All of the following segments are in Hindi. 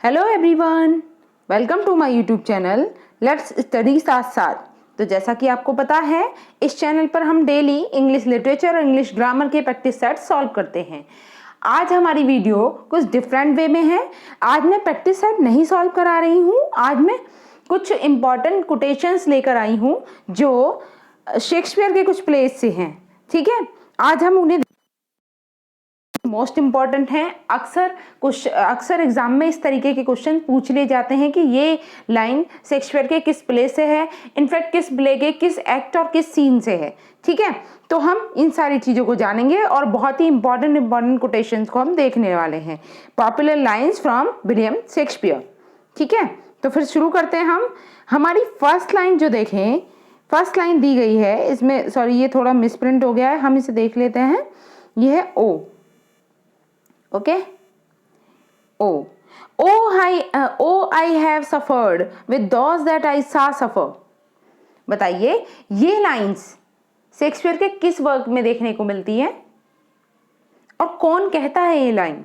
Hello everyone, welcome to my YouTube channel let's study साथ साथ। तो जैसा कि आपको पता है, इस चैनल पर हम डेली इंग्लिश लिटरेचर और इंग्लिश ग्रामर के प्रैक्टिस सेट सॉल्व करते हैं। आज हमारी वीडियो कुछ डिफरेंट वे में है। आज मैं प्रैक्टिस सेट नहीं सॉल्व करा रही हूँ, आज मैं कुछ इंपॉर्टेंट कोटेशंस लेकर आई हूँ जो शेक्सपियर के कुछ प्लेस से हैं। ठीक है, आज हम उन्हें मोस्ट इम्पॉर्टेंट हैं। अक्सर एग्जाम में इस तरीके के क्वेश्चन पूछ लिए जाते हैं कि ये लाइन शेक्सपियर के किस प्ले से है, इनफैक्ट किस प्ले के किस एक्ट और किस सीन से है। ठीक है, तो हम इन सारी चीज़ों को जानेंगे और बहुत ही इंपॉर्टेंट कोटेशंस को हम देखने वाले हैं। Popular lines from William Shakespeare. ठीक है, तो फिर शुरू करते हैं हम। हमारी फर्स्ट लाइन जो देखें, फर्स्ट लाइन दी गई है इसमें, सॉरी ये थोड़ा मिसप्रिंट हो गया है, हम इसे देख लेते हैं। ये है O, okay, O I have suffered with those that I saw suffer. बताइए ये लाइंस शेक्सपियर के किस वर्क में देखने को मिलती है और कौन कहता है ये line?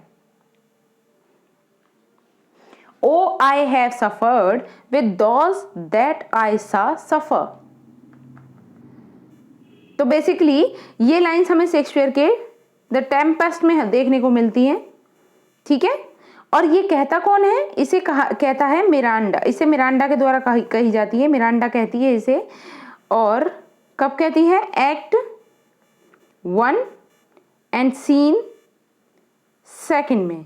O I have suffered with those that I saw suffer. तो बेसिकली ये लाइंस हमें शेक्सपियर के द टेम्पेस्ट में देखने को मिलती है। ठीक है, और ये कहता कौन है? इसे कहता है मिरांडा। इसे मिरांडा के द्वारा कही जाती है, मिरांडा कहती है इसे। और कब कहती है? एक्ट 1 एंड सीन 2 में।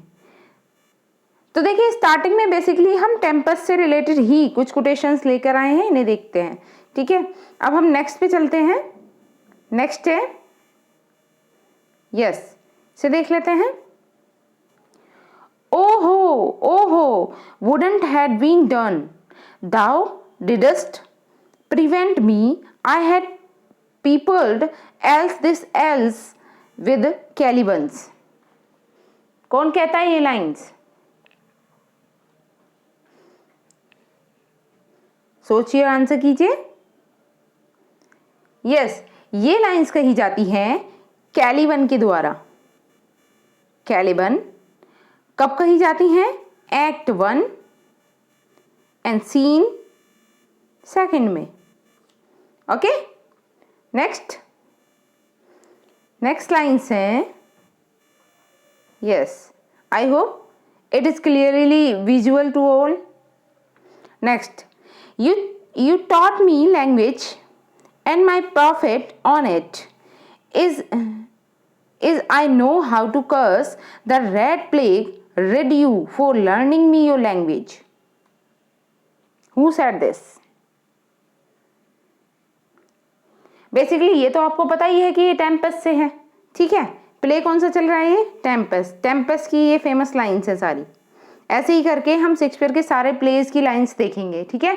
तो देखिए स्टार्टिंग में बेसिकली हम टेम्पेस्ट से रिलेटेड ही कुछ कोटेशंस लेकर आए हैं, इन्हें देखते हैं। ठीक है, अब हम नेक्स्ट पे चलते हैं। नेक्स्ट है यस, से देख लेते हैं। ओहो wouldn't had been done, thou didst prevent me, I had peopled else with Calibans। कौन कहता है ये लाइंस? सोचिए, आंसर कीजिए। यस, ये लाइंस कही जाती हैं कैलिबन के द्वारा। कैलिबन कब कही जाती हैं? एक्ट 1 एंड सीन 2 में। ओके, नेक्स्ट लाइन्स हैं। Yes, I hope it is clearly visual to all. Next, you taught me language and my profit on it is I know how to curse the red plague rid you for learning me your language। Who said this? Basically ये तो आपको पता ही है कि ये टेम्पेस्ट से है। ठीक है, प्ले कौन सा चल रहा है? ये टेम्पेस्ट की ये फेमस लाइन्स है सारी। ऐसे ही करके हम शेक्सपियर के सारे प्लेज की लाइन्स देखेंगे। ठीक है,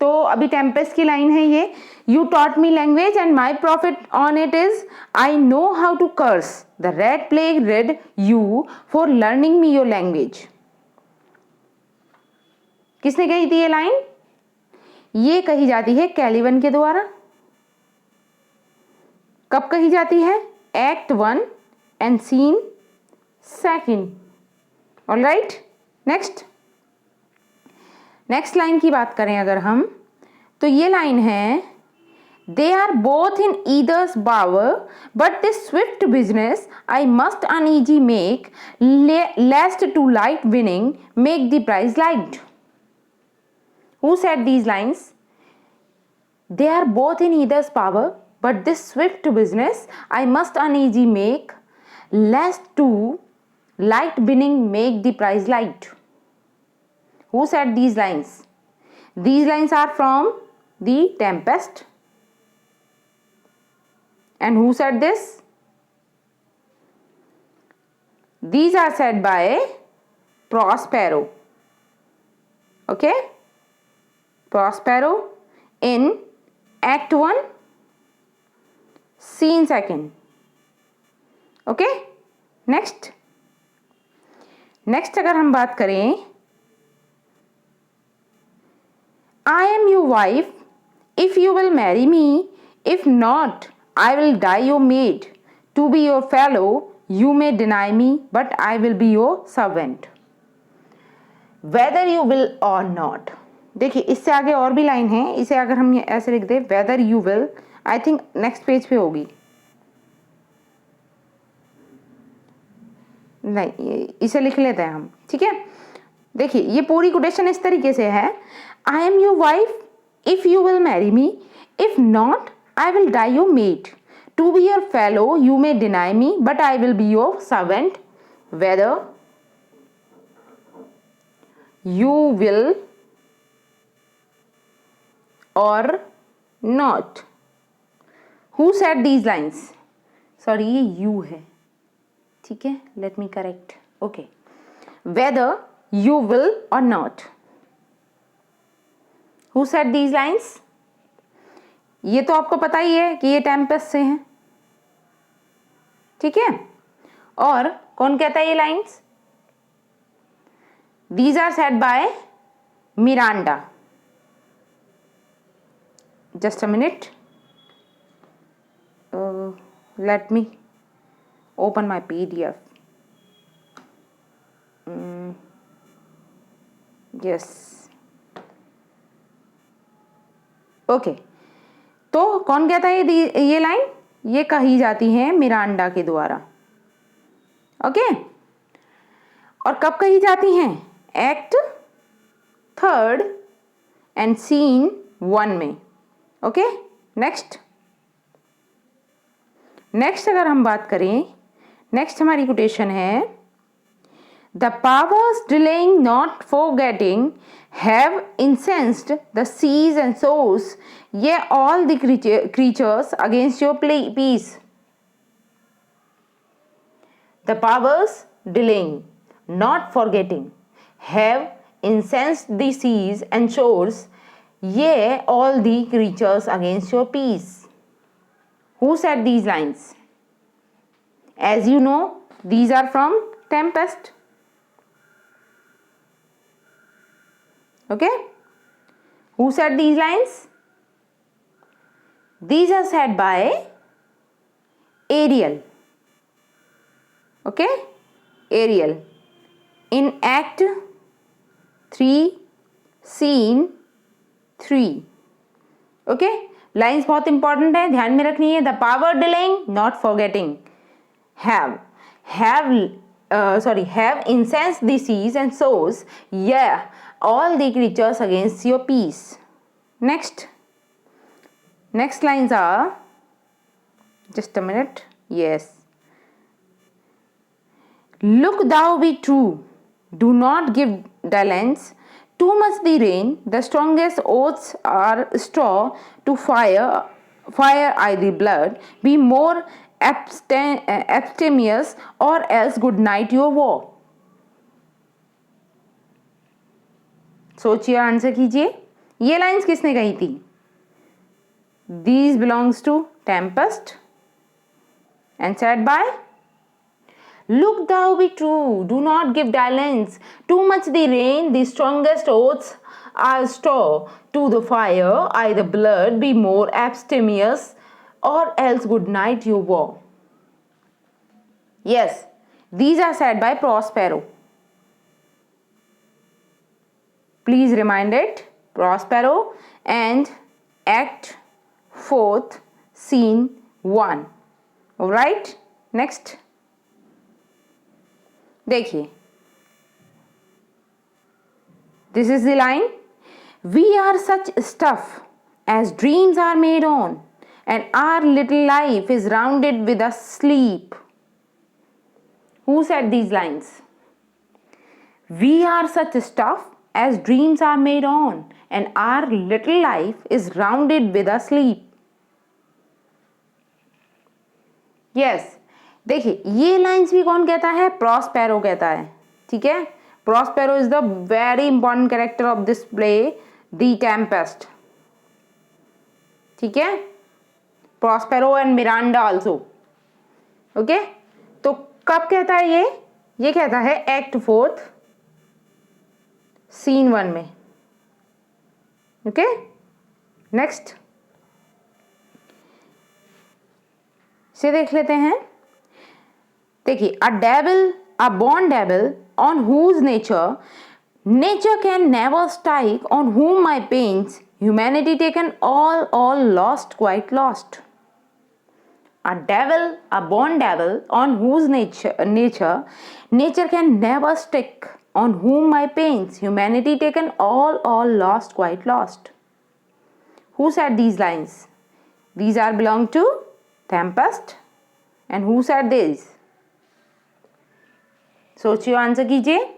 तो अभी टेम्पेस्ट की लाइन है ये, you taught me language and my profit on it is I know how to curse the red plague rid you for learning me your language. किसने कही थी ये लाइन? ये कही जाती है कैलिबन के द्वारा। कब कही जाती है? Act 1 and scene 2। Alright, next line की बात करें अगर हम, तो ये लाइन है, they are both in either's power but this swift business I must uneasy make lest too light winning make the prize light. Who said these lines? They are both in either's power but this swift business I must uneasy make lest too light winning make the prize light. Who said these lines? These lines are from The Tempest. And who said this? These are said by Prospero. Okay? Prospero in Act 1, Scene 2. Okay? Next अगर हम बात करें, I am your wife, if you will marry me, if not, I will die your maid. To be your fellow, you may deny me, but I will be your servant। Weather you will or not. देखिए इससे आगे और भी लाइन है, इसे अगर हम ऐसे लिख दें weather you will, I think next page पे होगी, नहीं इसे लिख लेते हैं हम, ठीक है। देखिए ये पूरी कोटेशन इस तरीके से है, I am your wife if you will marry me, if not I will die your maid, to be your fellow you may deny me but I will be your servant, whether you will or not. Who said these lines, sorry ये यू है, ठीक है, let me correct, okay, whether you will or not, who said these lines. ये तो आपको पता ही है कि ये टेम्पेस्ट से हैं, ठीक है। और कौन कहता है ये lines, these are said by Miranda. Just a minute, let me open my PDF. Yes, okay, तो कौन कहता है ये लाइन, ये कही जाती है मिरांडा के द्वारा, ओके। और कब कही जाती हैं, एक्ट 3 एंड सीन 1 में, ओके। नेक्स्ट अगर हम बात करें, नेक्स्ट हमारी कोटेशन है, the powers delaying not forgetting have incensed the seas and shores, yea all the creatures against your peace. The powers delaying not forgetting have incensed the seas and shores, yea all the creatures against your peace. Who said these lines? As you know, these are from Tempest. Okay? Who said these lines? These are said by Ariel. Okay? Ariel. In Act 3, Scene 3. Okay? Lines बहुत इंपॉर्टेंट है, ध्यान में रखनी है। The power delaying not forgetting have incensed the seas and shores, yeah, all the creatures against your peace. Next lines are, just a minute, yes, look thou be true, do not give dalliance, too much the rain, the strongest oaths are straw, to fire I the blood, be more abstemious, or else good night your war. सोचिए, आंसर कीजिए, ये लाइंस किसने कही थी? These belongs to Tempest and said by, look thou be true, do not give dalliance, too much the rain, the strongest oaths are straw, to the fire I the blood, be more abstemious, or else good night you war. Yes, these are said by Prospero. Please remind it, Prospero and Act 4, Scene 1. Alright, next. देखिए, this is the line, we are such stuff as dreams are made on, and our little life is rounded with a sleep. Who said these lines? We are such stuff as dreams are made on, and our little life is rounded with a sleep. Yes, देखिए ये लाइन्स भी कौन कहता है? प्रॉस्पेरो कहता है, ठीक है। Prospero is the very important character of this play the Tempest, ठीक है। Prospero and Miranda also, okay. तो कब कहता है ये कहता है एक्ट 4 सीन 1 में, ओके। नेक्स्ट से देख लेते हैं। देखिए, a born devil on whose nature Nature can never strike on whom my pains, humanity taken all lost, quite lost. A devil, a born devil, on whose nature can never stick, on whom my pains, humanity taken all lost, quite lost. Who said these lines? These are belong to Tempest. And who said this? सोचिए आंसर कीजिए.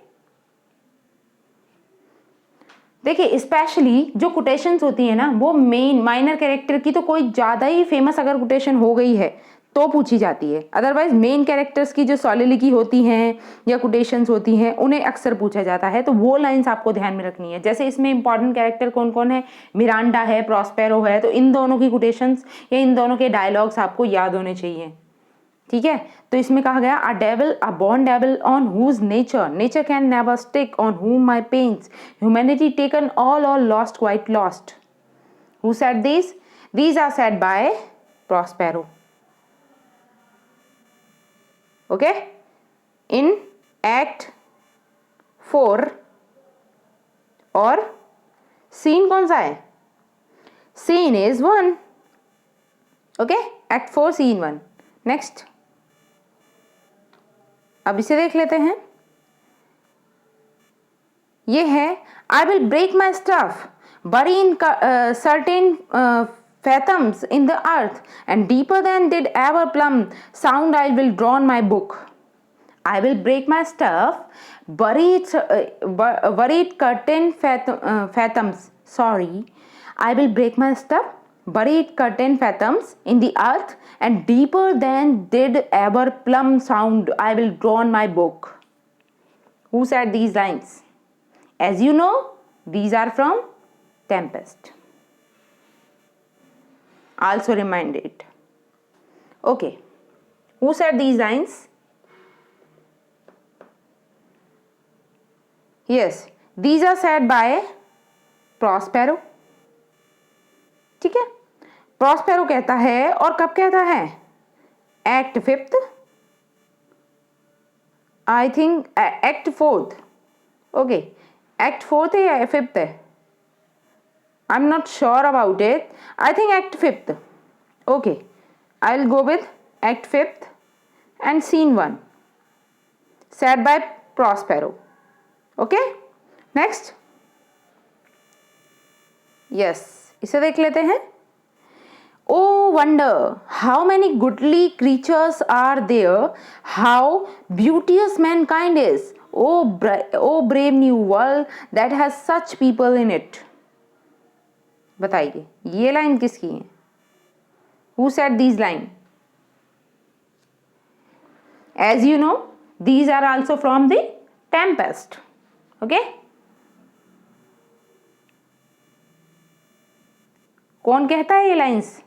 देखिए स्पेशली जो कोटेशंस होती है ना वो मेन माइनर कैरेक्टर की तो कोई ज़्यादा ही फेमस अगर कोटेशन हो गई है तो पूछी जाती है. अदरवाइज मेन कैरेक्टर्स की जो सॉलिलिटी होती हैं या कोटेशंस होती हैं उन्हें अक्सर पूछा जाता है. तो वो लाइंस आपको ध्यान में रखनी है. जैसे इसमें इंपॉर्टेंट कैरेक्टर कौन कौन है, मिरांडा है, प्रॉस्पेरो है. तो इन दोनों की कोटेशंस या इन दोनों के डायलॉग्स आपको याद होने चाहिए. ठीक है. तो इसमें कहा गया a devil, a born devil on whose nature can never stick, on whom my pains, humanity taken all lost, quite lost. Who said this? These are said by Prospero. Okay. In act 4 और सीन कौन सा है? Scene is 1. Okay. Act 4 scene 1. Next अब इसे देख लेते हैं. ये है I will break my staff bury in certain fathoms in the earth and deeper than did ever plumb sound I will drown my book. I will break my stuff buried curtain fathoms. Sorry, I will break my stuff buried curtain fathoms in the earth and deeper than did ever plumb sound I will drown my book. Who said these lines? As you know, these are from Tempest. Also remind it. Okay. Who said these lines? Yes, these are said by Prospero. ठीक है. प्रॉस्पेरो कहता है और कब कहता है? Act 5th, I think act 4th. Okay. Act 4th है या 5th है? I am not sure about it. I think act 5th. Okay. I will go with act 5th and scene 1 said by Prospero. Okay. Next. Yes, इसे देख लेते हैं. Oh wonder how many goodly creatures are there, how beauteous mankind is. Oh brave new world that has such people in it. बताइए ये लाइन किसकी है? Who said these line? As you know, these are also from the Tempest. Okay. कौन कहता है ये lines?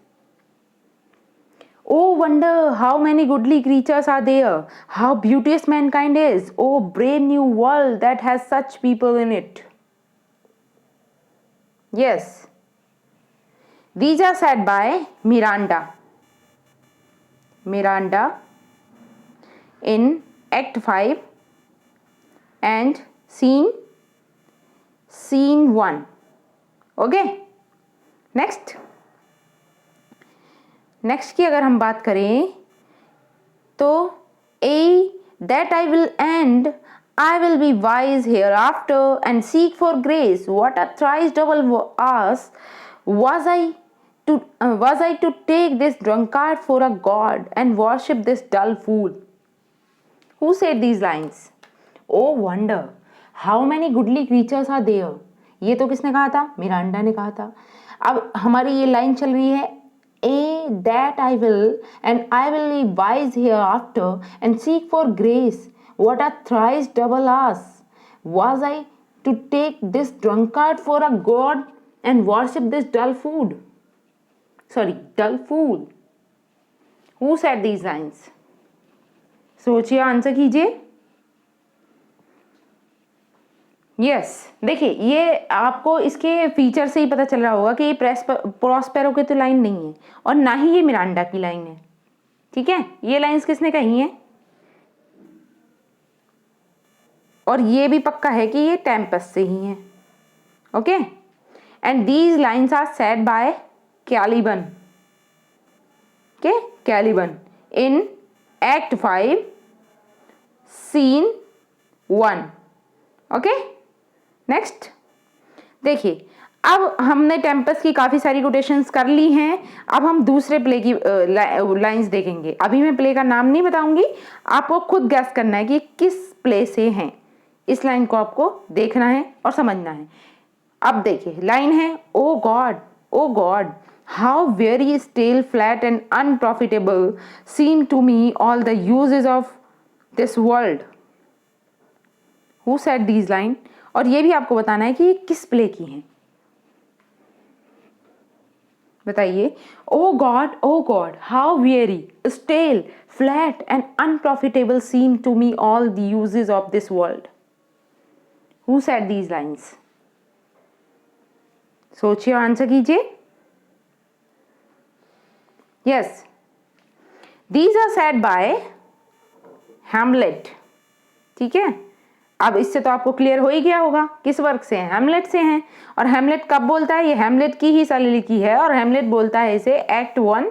Oh wonder how many goodly creatures are there, how beauteous mankind is. Oh brave new world that has such people in it. Yes, these are said by Miranda. Miranda in Act 5 and scene 1. Okay. Next की अगर हम बात करें तो that I will end, I will be wise hereafter and seek for grace. What a thrice double ask was I to take this drunkard for a god and worship this dull fool. Who said these lines? Oh wonder how many goodly creatures are there. ये तो किसने कहा था? मिरांडा ने कहा था. अब हमारी ये लाइन चल रही है that I will and I will be wise hereafter and seek for grace. What a thrice double ask was I to take this drunkard for a god and worship this dull fool. Who said these lines? सोचिए, आंसर कीजिए. यस, देखिए ये आपको इसके फीचर से ही पता चल रहा होगा कि ये प्रॉस्पेरो की तो लाइन नहीं है और ना ही ये मिरांडा की लाइन है. ठीक है. ये लाइंस किसने कही हैं? और ये भी पक्का है कि ये टेम्पेस्ट से ही है। Okay, and these lines are said by Caliban, के Caliban in act 5 scene 1। Okay, next देखिए, अब हमने टेम्पेस्ट की काफ़ी सारी कोटेशंस कर ली हैं। अब हम दूसरे प्ले की लाइंस देखेंगे। अभी मैं प्ले का नाम नहीं बताऊंगी, आपको खुद गैस करना है कि किस प्ले से हैं। इस लाइन को आपको देखना है और समझना है। अब देखिए, लाइन है, O God how very stale flat and unprofitable seem to me all the uses of this world. Who said these line? और ये भी आपको बताना है कि ये किस प्ले की हैं। बताइए, O God how very stale flat and unprofitable seem to me all the uses of this world. Who said these lines? सोचिए, आंसर कीजिए। Yes, these are said by Hamlet. ठीक है, अब इससे तो आपको क्लियर हो ही गया होगा किस वर्क से हैं, हैमलेट से हैं। और हैमलेट कब बोलता है? ये हैमलेट की ही soliloquy है और हैमलेट बोलता है इसे एक्ट 1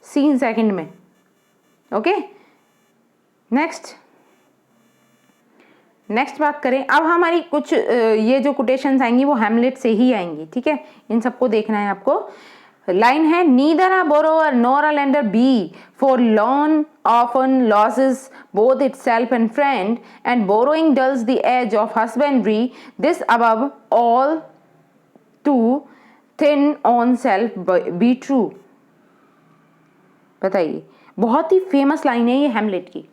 सीन 2 में। ओके, नेक्स्ट बात करें। अब हमारी कुछ ये जो कोटेशंस आएंगी वो हैमलेट से ही आएंगी। ठीक है, इन सबको देखना है आपको। लाइन है, neither a borrower nor a lender be for loan often loses both itself and friend, and borrowing dulls the edge of husbandry. This above all to thin on self be true. बताइए, बहुत ही फेमस लाइन है ये हैमलेट की।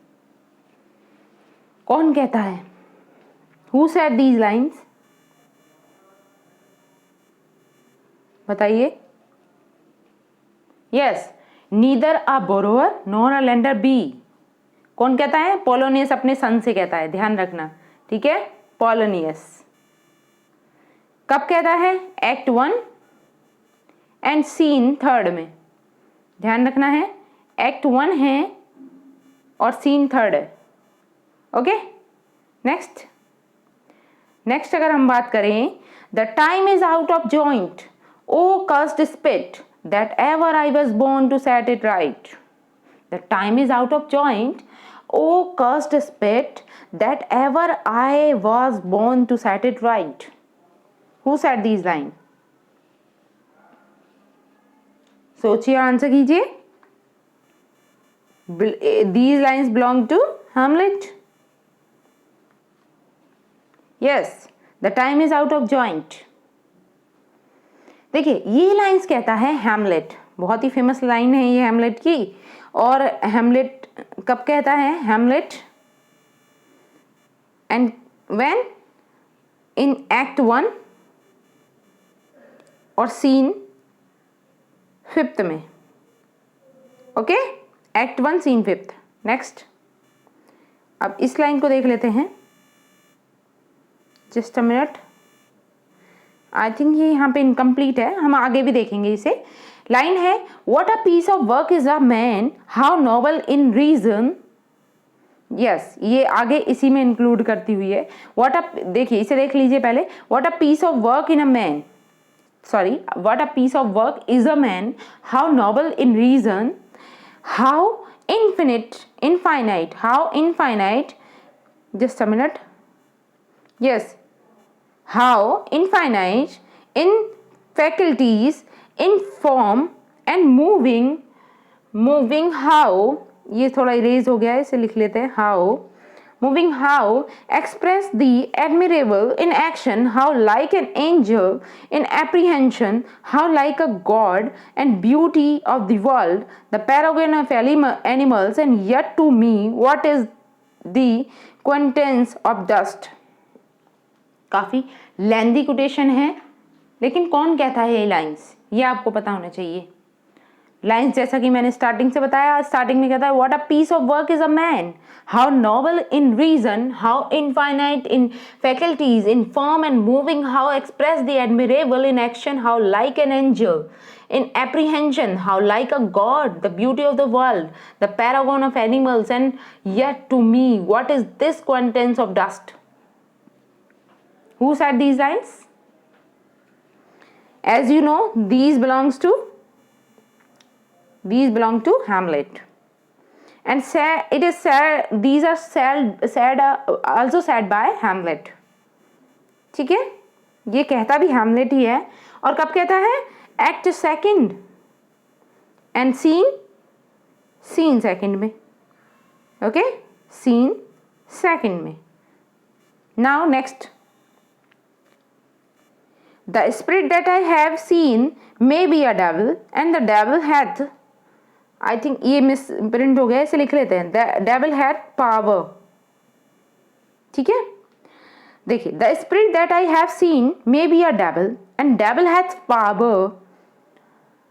कौन कहता है? Who said these lines? बताइए। Yes, neither a borrower nor a lender be. कौन कहता है? पोलोनियस अपने सन से कहता है, ध्यान रखना। ठीक है, पोलोनियस कब कहता है? एक्ट 1 एंड सीन 3 में। ध्यान रखना है, एक्ट 1 है और सीन 3 है। ओके, नेक्स्ट अगर हम बात करें, the time is out of joint, O cursed spite that ever I was born to set it right. The time is out of joint, oh cursed spit, that ever I was born to set it right. Who said these lines? सोचिए, आंसर कीजिए। These lines belong to Hamlet. Yes, the time is out of joint. देखिए, ये लाइंस कहता है हैमलेट। बहुत ही फेमस लाइन है ये हैमलेट की। और हैमलेट कब कहता है? Hamlet and when in act 1 और सीन 5 में। Okay, act 1 scene 5। नेक्स्ट, अब इस लाइन को देख लेते हैं। Just a minute, I think ये यहाँ पे इनकम्प्लीट है, हम आगे भी देखेंगे इसे। लाइन है, what a piece of work is a man, how noble in reason. Yes, ये आगे इसी में इंक्लूड करती हुई है। व्हाट अ, देखिए इसे देख लीजिए पहले। What a piece of work in a man, sorry, what a piece of work is a man, how noble in reason, how infinite, just a minute. Yes, how infinite in faculties, in form and moving how, ये थोड़ा इरेज हो गया है, इसे लिख लेते हैं। how express the admirable in action, how like an angel in apprehension, how like a god and beauty of the world, the paragon of animals, and yet to me what is the quintessence of dust. काफ़ी लेंदी कोटेशन है, लेकिन कौन कहता है ये लाइंस, ये आपको पता होना चाहिए। लाइंस जैसा कि मैंने स्टार्टिंग से बताया, स्टार्टिंग में कहता है what a piece of work is a man, how noble in reason, how infinite in faculties, in form and moving, how express the admirable in action, how like an angel in apprehension, how like a god, the beauty of the world, the paragon of animals, and yet to me what is this quintessence of dust. Who said these lines? As you know, these belong to Hamlet. And it is said, these are also said by Hamlet. ठीक है, ये कहता भी Hamlet ही है. और कब कहता है? Act second and scene second में. Okay, scene second में. Now next. The spirit that I have seen may be a devil, and the devil hath, I think ये मिस प्रिंट हो गया, इसे लिख लेते हैं. The devil hath power. ठीक है, देखिए, the spirit that I have seen may be a devil, and devil hath power.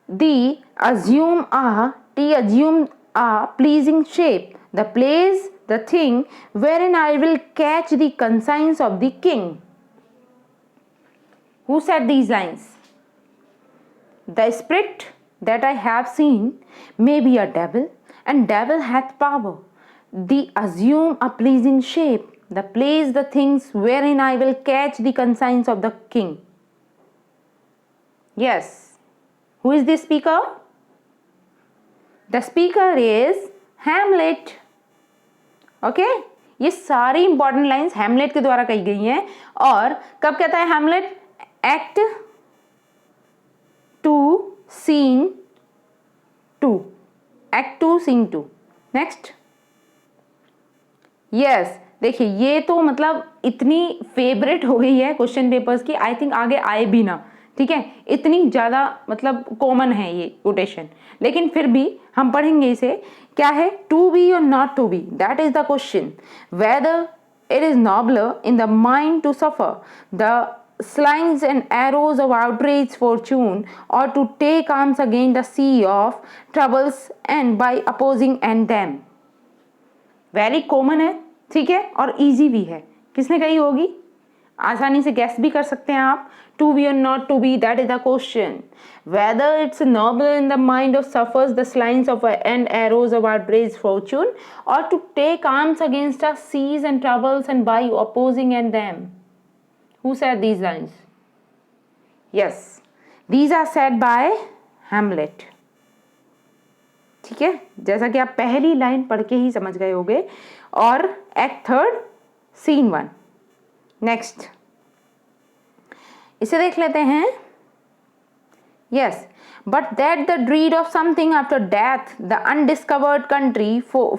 The assume a pleasing shape. The place, the thing wherein I will catch the conscience of the king. Who said these lines? The spirit that I have seen may be a devil, and devil hath power. The assume a pleasing shape. The place, the things wherein I will catch the conscience of the king. Yes. Who is the speaker? The speaker is Hamlet. Okay? ये सारी इंपॉर्टेंट लाइंस हैमलेट के द्वारा कही गई हैं. और कब कहता है Hamlet? Act 2 Scene 2. Act 2 Scene 2. Next. Yes, देखिए, ये तो मतलब इतनी फेवरेट हो गई है क्वेश्चन पेपर्स की, आई थिंक आगे आए भी ना. ठीक है, इतनी ज़्यादा मतलब कॉमन है ये कोटेशन, लेकिन फिर भी हम पढ़ेंगे इसे. क्या है? To be or not to be, that is the question. Whether it is nobler in the mind to suffer the slings and arrows of outraged fortune, or to take arms against the sea of troubles and by opposing and them. Very common है, ठीक है, और इजी भी है. किसने कही होगी? आसानी से गैस भी कर सकते हैं आप. To be or not to be, that is the question. Whether it's noble in the mind of suffers the slings of and arrows of outraged fortune, or to take arms against the seas and troubles and by opposing and them. Who said these lines? Yes, these are said by Hamlet. ठीक है, जैसा कि आप पहली लाइन पढ़ के ही समझ गए होंगे. और एक्ट थर्ड सीन 1. नेक्स्ट, इसे देख लेते हैं. Yes, but that the dread of something after death, the undiscovered country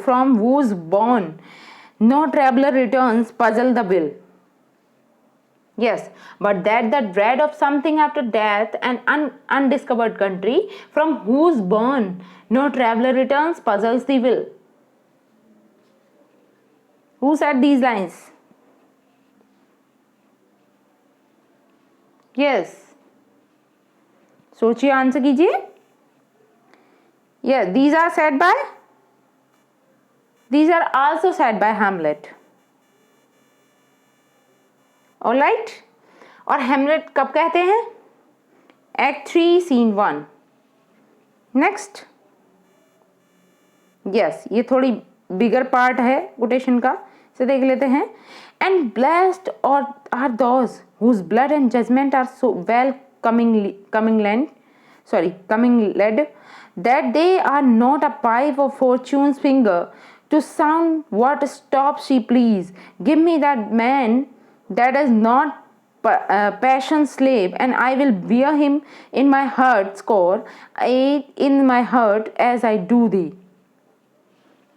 from whose bourne no traveler returns, puzzle the will. Yes, but that the dread of something after death, an undiscovered country from whose bourne no traveler returns, puzzles the will. Who said these lines? Yes. सोचिए, आंसर कीजिए. Yeah, these are also said by Hamlet. Alright. और हैमलेट कब कहते हैं? Act 3 scene 1. नेक्स्ट. यस, ये थोड़ी बिगर पार्ट है कोटेशन का, इसे देख लेते हैं. एंड ब्लेस्ड और are those whose blood and judgement are so well coming led that they are not a pipe of fortune's finger to sound what stops she please. Give me that man that is not passion's slave, and I will bear him in my heart's core, in my heart as I do thee.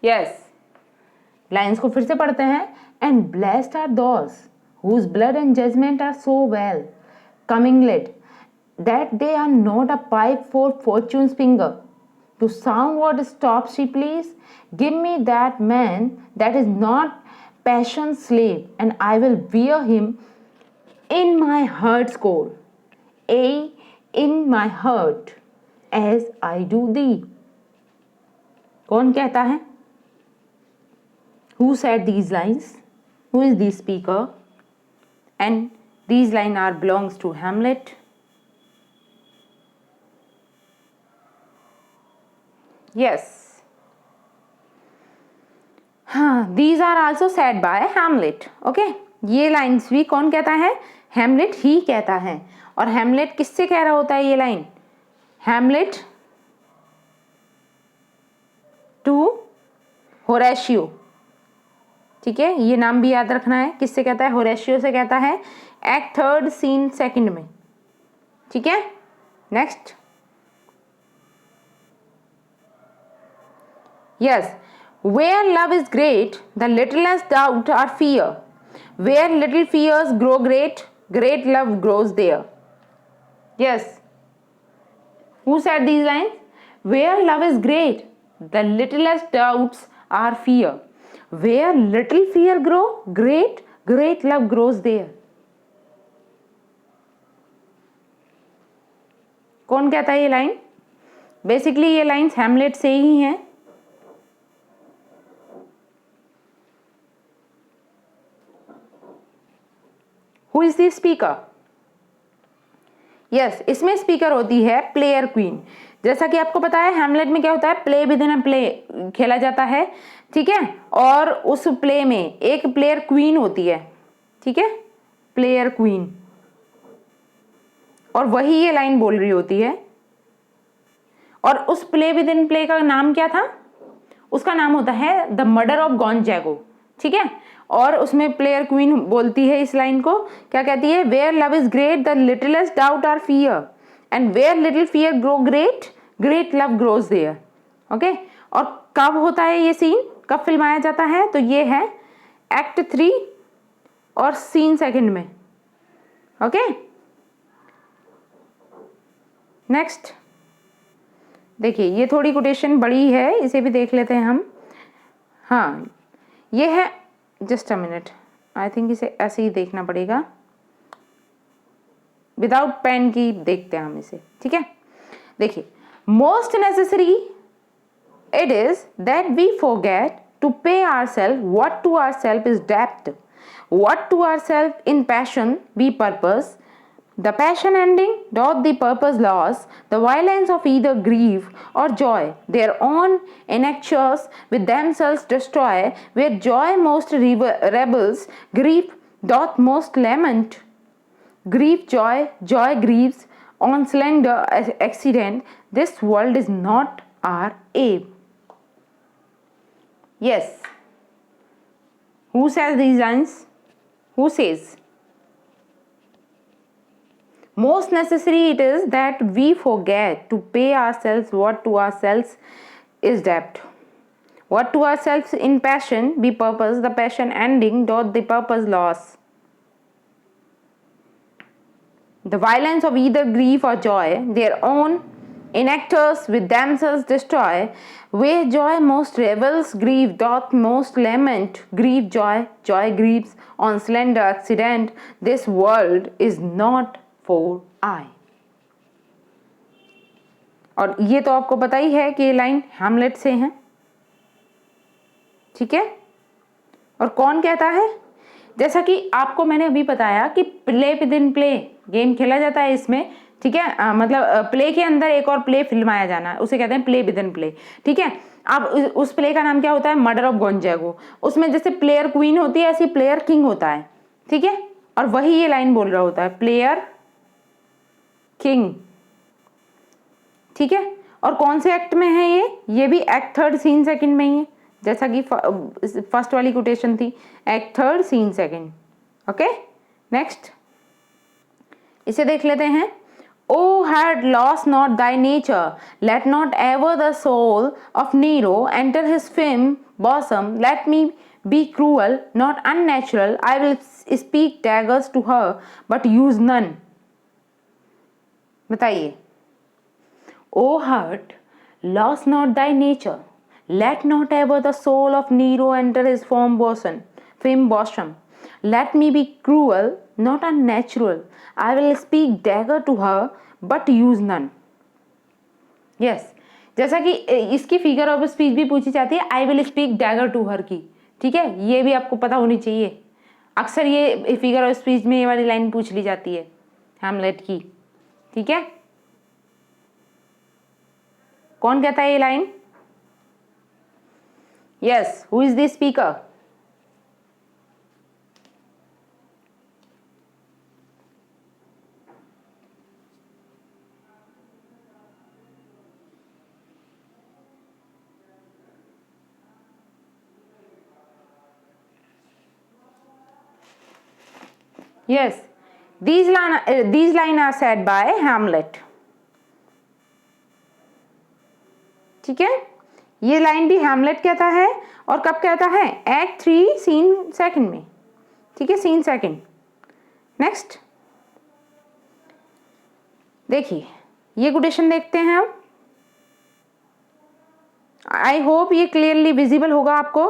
Yes, lines को फिर से पढ़ते हैं. And blessed are those whose blood and judgment are so well coming led that they are not a pipe for fortune's finger to sound what stops she please. Give me that man that is not passion's slave, and I will bear him in my heart's core, in my heart as I do thee. कौन कहता है? Who said these lines? Who is the speaker? And these lines are belongs to Hamlet. Yes. These are also said by Hamlet. Okay. ये लाइन्स भी कौन कहता है? हैमलेट ही कहता है। और हैमलेट किससे कह रहा होता है ये लाइन? Hamlet to Horatio. ठीक है, ये नाम भी याद रखना है। किससे कहता है? होरेशियो से कहता है, एक्ट 3 सीन 2 में। ठीक है, next. Yes, where love is great the littlest doubt are fear, where little fears grow great, great love grows there. Yes, who said these lines? Where love is great, the littlest doubts are fear. Where little fear grow great, great love grows there. कौन कहता है ये लाइन? बेसिकली ये लाइन्स हैमलेट से ही हैं। Who is the speaker? Yes, इसमें स्पीकर होती है प्लेयर क्वीन। जैसा कि आपको पता है हैमलेट में क्या होता है? Play with in a play खेला जाता है। ठीक है, और उस प्ले में एक प्लेयर क्वीन होती है। ठीक है, प्लेयर क्वीन, और वही ये लाइन बोल रही होती है। और उस प्ले विद इन प्ले का नाम क्या था? उसका नाम होता है द मर्डर ऑफ गोंजागो। ठीक है, और उसमें प्लेयर क्वीन बोलती है इस लाइन को, क्या कहती है? Where love is great the littlest doubt are fear, and where little fear grow great, great love grows there. Okay, और कब होता है ये सीन? कब फिल्माया जाता है? तो ये है एक्ट 3 और सीन 2 में। Okay, next. देखिए, ये थोड़ी कोटेशन बड़ी है, इसे भी देख लेते हैं हम। हाँ, ये है, just a minute, I think इसे ऐसे ही देखना पड़ेगा, विदाउट पेन की देखते हैं हम इसे। ठीक है, देखिए, most necessary it is that we forget to pay our self what to our self is डेप्थ, what to our self in passion be purpose, the passion ending doth the purpose loss, the violence of either grief or joy their own innatures with themselves destroy, where joy most rebels, grief doth most lament, grief joy, joy grieves on slender accident, this world is not our aim. Yes, who says these lines? Who says? Most necessary it is that we forget to pay ourselves what to ourselves is debt, what to ourselves in passion be purpose, the passion ending doth the purpose loss, the violence of either grief or joy their own innatures with themselves destroy, where joy most revels, grief doth most lament, grief joy, joy grieves on slender accident, this world is not for I. और ये तो आपको पता ही है कि ये लाइन हैमलेट से है। ठीक है, और कौन कहता है? जैसा कि आपको मैंने अभी बताया कि play with in play game खेला जाता है इसमें। ठीक है, मतलब प्ले के अंदर एक और प्ले फिल्माया जाना, उसे कहते हैं प्ले विद इन प्ले। ठीक है, अब उस प्ले का नाम क्या होता है? Murder of गोंजागो। उसमें जैसे प्लेयर क्वीन होती है, ऐसी प्लेयर किंग होता है। ठीक है, और वही ये लाइन बोल रहा होता है, प्लेयर किंग। ठीक है, और कौन से एक्ट में है ये भी एक्ट 3 सीन 2 में ही है, जैसा कि फर्स्ट वाली कोटेशन थी, एक्ट 3 सीन 2। ओके, नेक्स्ट, इसे देख लेते हैं। O heart lose not thy nature, let not ever the soul of Nero enter his firm bosom, let me be cruel not unnatural, I will speak daggers to her but use none. बताइए। O heart, lose not thy nature, let not ever the soul of Nero enter his firm bosom. Let me be cruel, not unnatural. I will speak dagger to her, but use none. Yes, जैसा कि इसकी फिगर ऑफ स्पीच भी पूछी जाती है, I will speak dagger to her की। ठीक है, ये भी आपको पता होनी चाहिए। अक्सर ये फिगर ऑफ स्पीच में ये वाली लाइन पूछ ली जाती है हैमलेट की। ठीक है, कौन कहता है ये line? Yes, who is the speaker? Yes, these line are said by Hamlet. ठीक है, ये लाइन भी हैमलेट कहता है और कब कहता है? एक्ट 3 सीन सेकंड में। ठीक है, सीन सेकंड। नेक्स्ट देखिए, ये कोटेशन देखते हैं हम। आई होप ये क्लियरली विजिबल होगा आपको।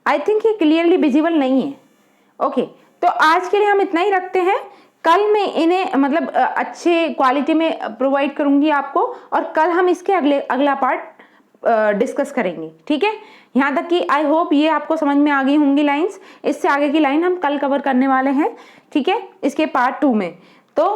आई थिंक ये क्लियरली विजिबल नहीं है। ओके, तो आज के लिए हम इतना ही रखते हैं। कल मैं इन्हें मतलब अच्छे क्वालिटी में प्रोवाइड करूंगी आपको, और कल हम इसके अगला पार्ट डिस्कस करेंगे। ठीक है, यहाँ तक कि आई होप ये आपको समझ में आ गई होंगी लाइंस। इससे आगे की लाइन हम कल कवर करने वाले हैं। ठीक है, इसके पार्ट 2 में। तो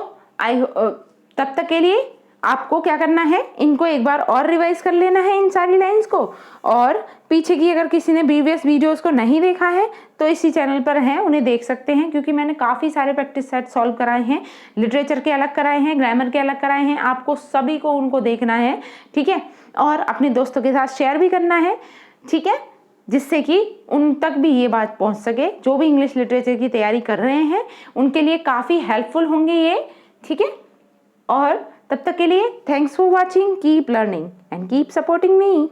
तब तक के लिए आपको क्या करना है, इनको एक बार और रिवाइज कर लेना है, इन सारी लाइंस को। और पीछे की अगर किसी ने प्रीवियस वीडियोस को नहीं देखा है तो इसी चैनल पर हैं, उन्हें देख सकते हैं, क्योंकि मैंने काफ़ी सारे प्रैक्टिस सेट सॉल्व कराए हैं। लिटरेचर के अलग कराए हैं, ग्रामर के अलग कराए हैं। आपको सभी को उनको देखना है। ठीक है, और अपने दोस्तों के साथ शेयर भी करना है। ठीक है, जिससे कि उन तक भी ये बात पहुंच सके, जो भी इंग्लिश लिटरेचर की तैयारी कर रहे हैं उनके लिए काफ़ी हेल्पफुल होंगे ये। ठीक है, और तब तक के लिए thanks for watching, keep learning and keep supporting me.